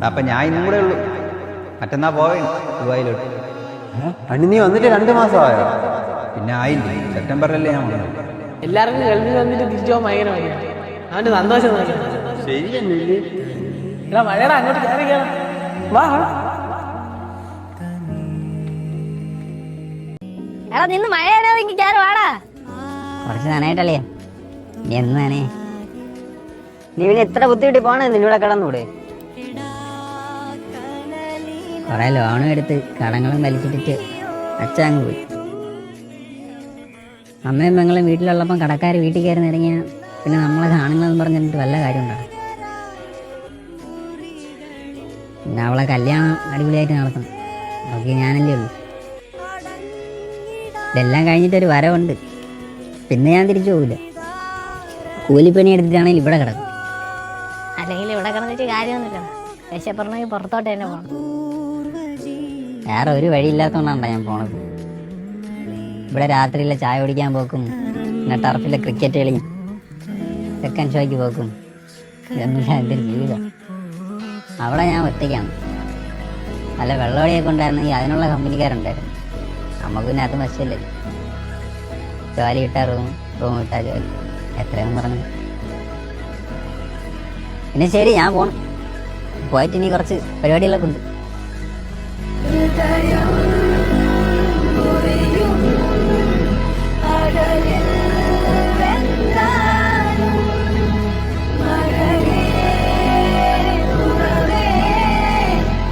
അപ്പം ഞാൻ ഇന്നും കൂടെ ഉള്ളൂ, മറ്റന്നാ പോവേ ദുബായിലോട്ട്. അണ്ണി നീ വന്നിട്ട് 2 മാസമായോ? പിന്നെ ആയില്ലേ, സെപ്റ്റംബറിലല്ലേ ഞാൻ വന്നത്. എല്ലാവർക്കും ഗൾഫിൽ വന്നിട്ട് തിരിച്ചു പോകാൻ ഭയങ്കര മതിയാണ്. അവൻ്റെ സന്തോഷം നോക്കിയാണ്. ശരിയല്ലേ? എടാ മഴയുടെ അങ്ങോട്ട് കയറി കയറാം, വാ. എടാ നിന്ന് മഴയാണെങ്കിൽ കയറി വാടാ. കുറച്ച് നനായിട്ടല്ലേ നീ എന്ന് നനേ. നീ പിന്നെ എത്ര ബുദ്ധിമുട്ടി പോണേ, നിന്നൂടെ കിടന്നൂടെ? കുറെ ലോണും എടുത്ത് കടങ്ങളും വലിച്ചിട്ടിട്ട് അച്ഛൻ അങ്ങ് പോയി. അമ്മയും പെങ്ങളും വീട്ടിലുള്ളപ്പം കടക്കാർ വീട്ടിൽ കയറി ഇറങ്ങിയാൽ പിന്നെ നമ്മളെ കാണുന്നതെന്ന് പറഞ്ഞിട്ട് വല്ല കാര്യമുണ്ടാകും. പിന്നെ അവളെ കല്യാണം അടിപൊളിയായിട്ട് നടത്തണം, നോക്കി ഞാനല്ലേ ഉള്ളൂ. ഇതെല്ലാം കഴിഞ്ഞിട്ടൊരു വരവുണ്ട്, പിന്നെ ഞാൻ തിരിച്ചു പോകില്ല. കൂലിപ്പണി എടുത്തിട്ടാണെങ്കിൽ ഇവിടെ കിടക്കും. അല്ലെങ്കിൽ ഇവിടെ കിടന്നിട്ട് കാര്യമൊന്നുമില്ല, വിശപ്പുറമെങ്കിൽ പുറത്തോട്ട് തന്നെ പോകണം. വേറെ ഒരു വഴിയില്ലാത്തതുകൊണ്ടാണ് ഞാൻ പോണത്. ഇവിടെ രാത്രിയിലെ ചായ കുടിക്കാൻ പോക്കും, പിന്നെ ടർഫിലെ ക്രിക്കറ്റ് കളിയും സെക്കൻഡ് ഷോയ്ക്ക് പോക്കും, ഇതൊന്നും എൻ്റെ ഒരു ജീവിതം. അവിടെ ഞാൻ ഒറ്റയ്ക്കാണ്. നല്ല വെള്ളമടിയൊക്കെ ഉണ്ടായിരുന്നെങ്കിൽ അതിനുള്ള കമ്പനിക്കാരുണ്ടായിരുന്നു. നമുക്ക് പിന്നെ അത് വശമില്ല. ജോലി കിട്ടാ റൂം കിട്ടാ ജോലി, എത്രയെന്ന് പറഞ്ഞു. പിന്നെ ശരി, ഞാൻ പോണം. പോയിട്ട് ഇനി കുറച്ച് പരിപാടികളൊക്കെ ഉണ്ട്.